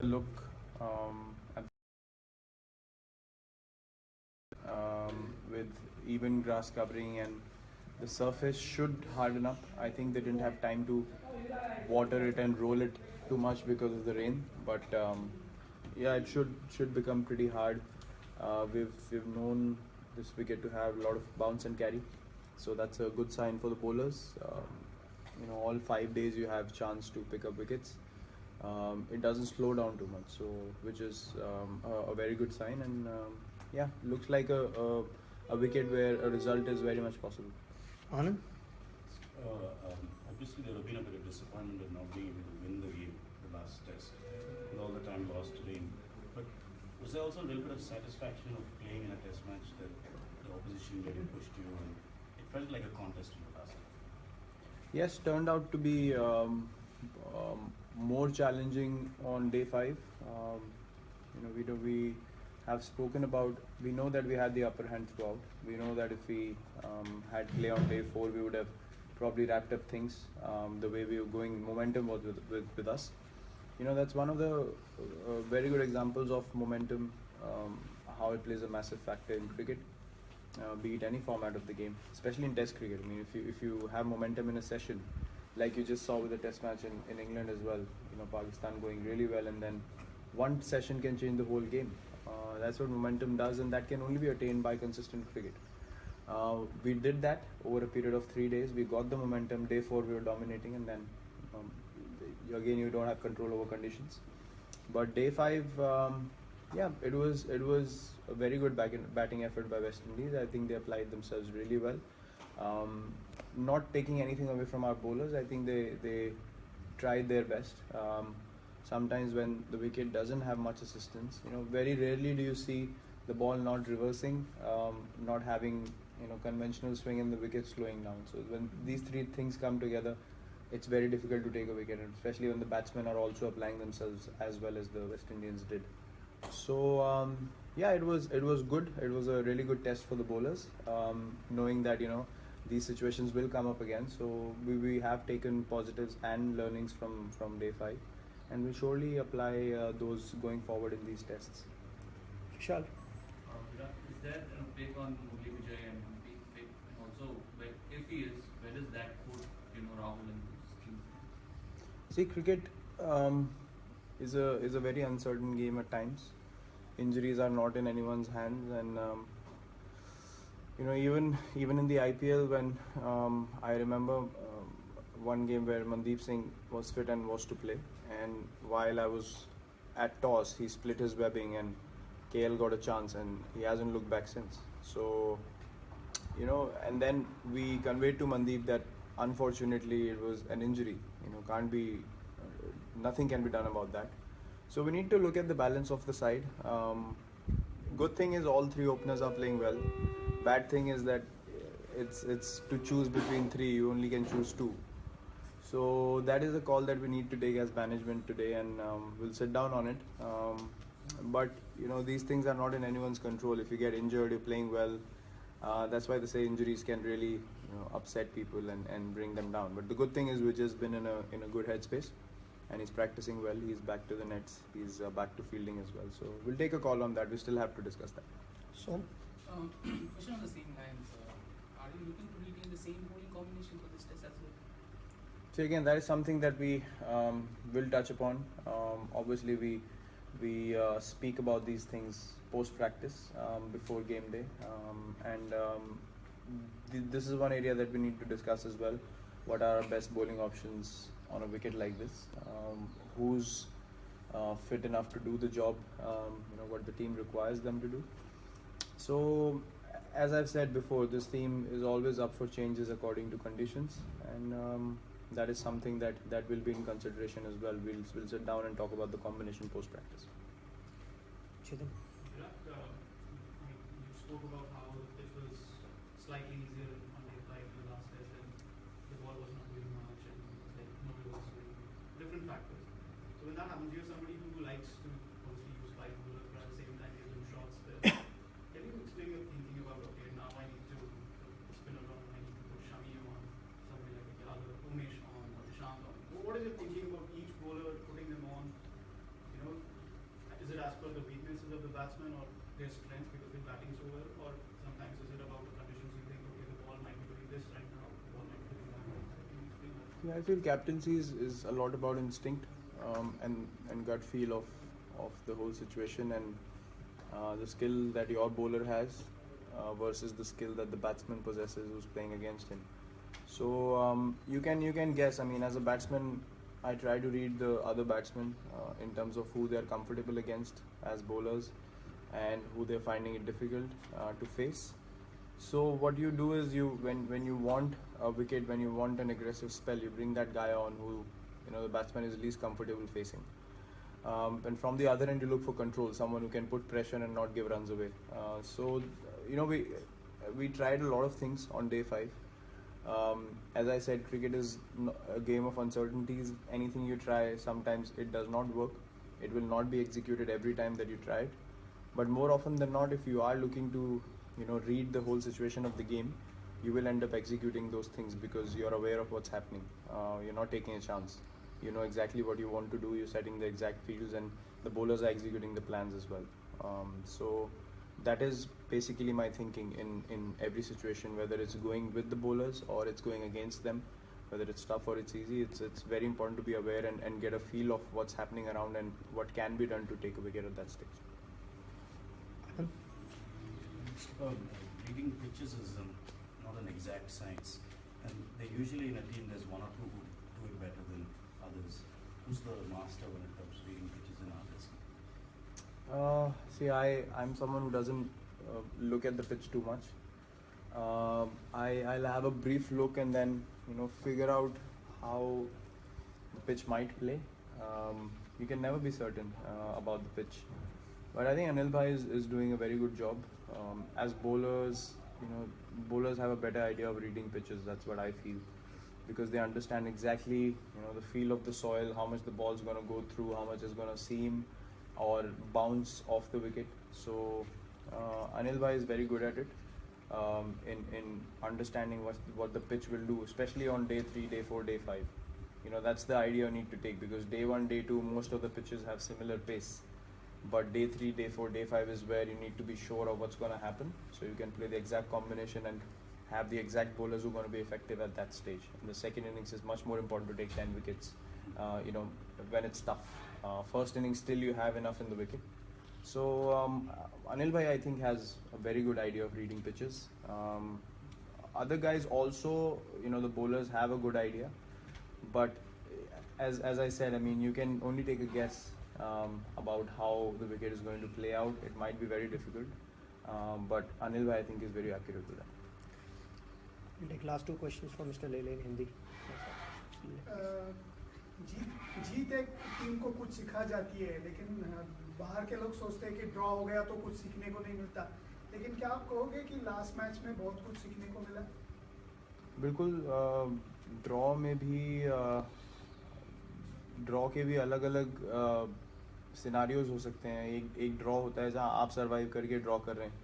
look at with even grass covering, and the surface should harden up. I think they didn't have time to water it and roll it too much because of the rain, but yeah, it should become pretty hard. We've known this wicket to have a lot of bounce and carry, so that's a good sign for the bowlers. All 5 days you have chance to pick up wickets. It doesn't slow down too much, so which is a very good sign. And yeah, looks like a wicket where a result is very much possible. Anand? Obviously, there have been a bit of disappointment in not being able to win the game, the last test, with all the time lost to rain. But was there also a little bit of satisfaction of playing in a test match that the opposition really pushed you, and it felt like a contest in the last time? Yes, turned out to be more challenging on day 5. We have spoken about. We know that we had the upper hand throughout. We know that if we had play on day 4, we would have probably wrapped up things the way we were going. Momentum was with us. That's one of the very good examples of momentum, how it plays a massive factor in cricket. Be it any format of the game, especially in Test cricket. I mean, if you have momentum in a session, like you just saw with the Test match in England as well, Pakistan going really well, and then one session can change the whole game. That's what momentum does, and that can only be attained by consistent cricket. We did that over a period of 3 days. We got the momentum. Day 4 we were dominating, and then again you don't have control over conditions. But day 5, yeah, it was a very good batting effort by West Indies. I think they applied themselves really well. Not taking anything away from our bowlers, I think they tried their best. Sometimes when the wicket doesn't have much assistance, very rarely do you see the ball not reversing, not having conventional swing and the wicket slowing down. So when these 3 things come together, it's very difficult to take a wicket, and especially when the batsmen are also applying themselves as well as the West Indians did. So yeah, it was good. It was a really good test for the bowlers, knowing that these situations will come up again. So we have taken positives and learnings from day 5, and we'll surely apply those going forward in these tests. Vishal? Virat, is there an update on Murli Vijay and being fit, and also if he is, where does that put Rahul and this team? See, cricket is a very uncertain game at times. Injuries are not in anyone's hands, and even in the IPL, when I remember one game where Mandeep Singh was fit and was to play, and while I was at toss, he split his webbing, and KL got a chance, and he hasn't looked back since. So and then we conveyed to Mandeep that unfortunately it was an injury. Can't be nothing can be done about that. So we need to look at the balance of the side. Good thing is all 3 openers are playing well. Bad thing is that it's to choose between 3, you only can choose 2. So that is a call that we need to take as management today, and we'll sit down on it. But these things are not in anyone's control. If you get injured, you're playing well. That's why they say injuries can really upset people and bring them down. But the good thing is Vijay's been in a good headspace, and he's practicing well. He's back to the nets. He's back to fielding as well. So we'll take a call on that. We still have to discuss that. So, Question on the same lines. Are you looking to retain the same bowling combination for this test as well? So again, that is something that we will touch upon. Obviously, we speak about these things post practice, before game day, and this is one area that we need to discuss as well. What are our best bowling options on a wicket like this? Who's fit enough to do the job? What the team requires them to do. So, as I've said before, this team is always up for changes according to conditions, and that is something that will be in consideration as well. We'll sit down and talk about the combination post practice. Chetan? Virat, you spoke about how it was slightly easier on day 5 than the last test, and the ball was not doing much, and like nobody was doing different factors. So when that happens, you're somebody who likes to obviously use 5 bowlers, but at the same time give them shots. Can you explain your thinking about, okay, now I need to spin around, I need to put Shami on, somebody like Yadav, Umesh on, or Dishant on? What is your thinking about each bowler, putting them on? per the weaknesses of the batsman or their strengths because they're batting so well, or sometimes is it about the conditions you think, okay, the ball might be doing this right now, the ball might be doing that? Can you explain that? Yeah, I feel captaincy is a lot about instinct and gut feel of the whole situation and the skill that your bowler has versus the skill that the batsman possesses who's playing against him. So you can guess. I mean, as a batsman, I try to read the other batsmen in terms of who they're comfortable against as bowlers and who they're finding it difficult to face. So what you do is when you want a wicket, when you want an aggressive spell, you bring that guy on who the batsman is least comfortable facing. And from the other end, you look for control, someone who can put pressure and not give runs away. We tried a lot of things on day 5. As I said, cricket is a game of uncertainties. Anything you try, sometimes it does not work. It will not be executed every time that you try it. But more often than not, if you are looking to read the whole situation of the game, you will end up executing those things because you're aware of what's happening. You're not taking a chance. You know exactly what you want to do. You're setting the exact fields, and the bowlers are executing the plans as well. So that is basically my thinking in every situation, whether it's going with the bowlers or it's going against them, whether it's tough or it's easy. It's very important to be aware and get a feel of what's happening around and what can be done to take a wicket at that stage. Reading pitches is not an exact science, and they usually in a team there's one or two who do it better than others. Who's the master when it comes to reading pitches in our team? See, I'm someone who doesn't look at the pitch too much. I'll have a brief look and then figure out how the pitch might play. You can never be certain about the pitch, but I think Anil Bhai is doing a very good job. As bowlers, bowlers have a better idea of reading pitches. That's what I feel, because they understand exactly the feel of the soil, how much the ball's going to go through, how much is going to seam or bounce off the wicket. So Anil Bhai is very good at it in understanding what the pitch will do, especially on day 3, day 4, day 5. That's the idea you need to take, because day 1, day 2, most of the pitches have similar pace. But day 3, day 4, day 5 is where you need to be sure of what's going to happen, so you can play the exact combination and have the exact bowlers who are going to be effective at that stage. In the second innings is much more important to take 10 wickets, when it's tough. First innings still you have enough in the wicket. So Anil Bhai, I think, has a very good idea of reading pitches. Other guys also, the bowlers have a good idea, but as I said, I mean, you can only take a guess about how the wicket is going to play out. It might be very difficult, but Anil Bhai, I think, is very accurate with that. We'll take last 2 questions from Mr. Lele in Hindi. जीत एक team को कुछ सिखा जाती है, लेकिन बाहर के लोग सोचते हैं कि ड्रॉ हो गया तो कुछ सीखने को नहीं मिलता, लेकिन क्या आप कहोगे कि लास्ट मैच में बहुत कुछ सीखने को मिला? बिल्कुल, ड्रॉ में भी ड्रॉ के भी अलग अलग सिनारियोज हो सकते हैं. एक ड्रॉ होता है जहां आप सर्वाइव करके ड्रॉ कर रहे हैं,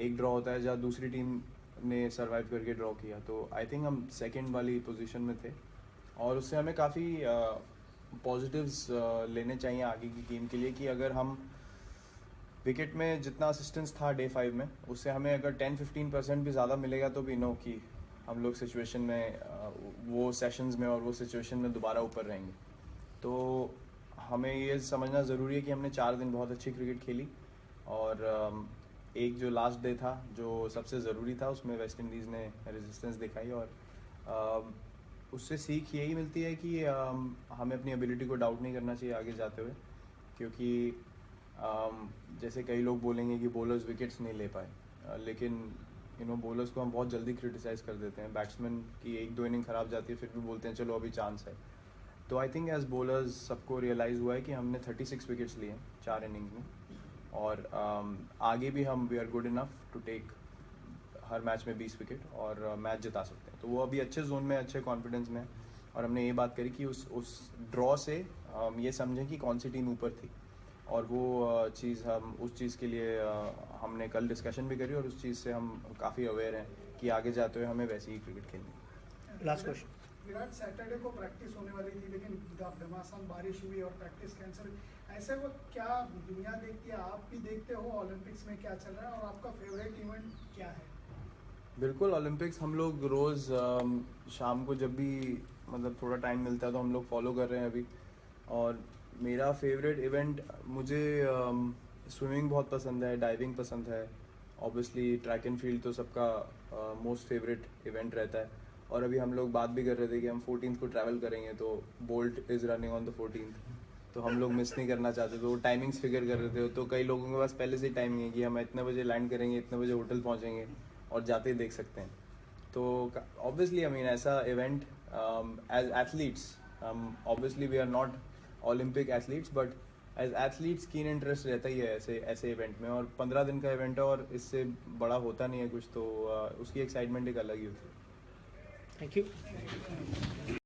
एक ड्रॉ होता है जहां दूसरी टीम ने सर्वाइव करके ड्रॉ किया. तो आई थिंक हम सेकंड वाली पोजीशन में थे और उससे हमें काफ़ी पॉजिटिव्स लेने चाहिए आगे की गेम के लिए, कि अगर हम विकेट में जितना असिस्टेंस था डे 5 में, उससे हमें अगर 10-15% भी ज़्यादा मिलेगा तो भी नो कि हम लोग सिचुएशन में वो सेशंस में और वो सिचुएशन में दोबारा ऊपर रहेंगे. तो हमें ये समझना ज़रूरी है कि हमने 4 दिन बहुत अच्छी क्रिकेट खेली और एक जो लास्ट डे था जो सबसे ज़रूरी था, उसमें वेस्ट इंडीज़ ने रेजिस्टेंस दिखाई और उससे सीख यही मिलती है कि हमें अपनी एबिलिटी को डाउट नहीं करना चाहिए आगे जाते हुए, क्योंकि जैसे कई लोग बोलेंगे कि बॉलर्स विकेट्स नहीं ले पाए, लेकिन बॉलर्स को हम बहुत जल्दी क्रिटिसाइज़ कर देते हैं. बैट्समैन की 1-2 इनिंग ख़राब जाती है, फिर भी बोलते हैं चलो अभी चांस है. तो आई थिंक एज बॉलर्स सबको रियलाइज़ हुआ है कि हमने 36 विकेट्स लिए हैं 4 इनिंग्स में, और आगे भी हम we are good enough to take हर मैच में 20 विकेट और मैच जिता सकते हैं. तो वो अभी अच्छे जोन में, अच्छे कॉन्फिडेंस में, और हमने ये बात करी कि उस ड्रॉ से ये समझें कि कौन सी टीम ऊपर थी, और वो चीज़ हम उस चीज़ के लिए हमने कल डिस्कशन भी करी और उस चीज़ से हम काफ़ी अवेयर हैं कि आगे जाते हुए हमें वैसे ही क्रिकेट खेलनी है. Last question. विराट सैटरडे को प्रैक्टिस होने वाली थी, लेकिन घमासान बारिश हुई और प्रैक्टिस कैंसिल। ऐसे वक्त क्या दुनिया देखती है, आप भी देखते हो ओलंपिक्स में क्या चल रहा है, और आपका फेवरेट इवेंट क्या है? बिल्कुल, ओलंपिक्स हम लोग रोज़ शाम को जब भी मतलब थोड़ा टाइम मिलता है तो हम लोग फॉलो कर रहे हैं अभी। और मेरा फेवरेट इवेंट, मुझे स्विमिंग बहुत पसंद है, डाइविंग पसंद है, ऑब्वियसली ट्रैक एंड फील्ड तो सबका मोस्ट फेवरेट इवेंट रहता है। और अभी हम लोग बात भी कर रहे थे कि हम 14th को ट्रैवल करेंगे, तो bolt is running on the 14th, तो हम लोग मिस नहीं करना चाहते, तो वो टाइमिंग्स फिगर कर रहे थे। तो कई लोगों के पास पहले से ही टाइमिंग है कि हम इतने बजे लैंड करेंगे, इतने बजे होटल पहुंचेंगे और जाते ही देख सकते हैं। तो ऑब्वियसली आई मीन ऐसा event as athletes, obviously we are not Olympic athletes, but as athletes keen interest रहता ही है ऐसे इवेंट में। और 15 दिन का इवेंट है और इससे बड़ा होता नहीं है कुछ, तो उसकी एक्साइटमेंट एक अलग ही होती है। Thank you.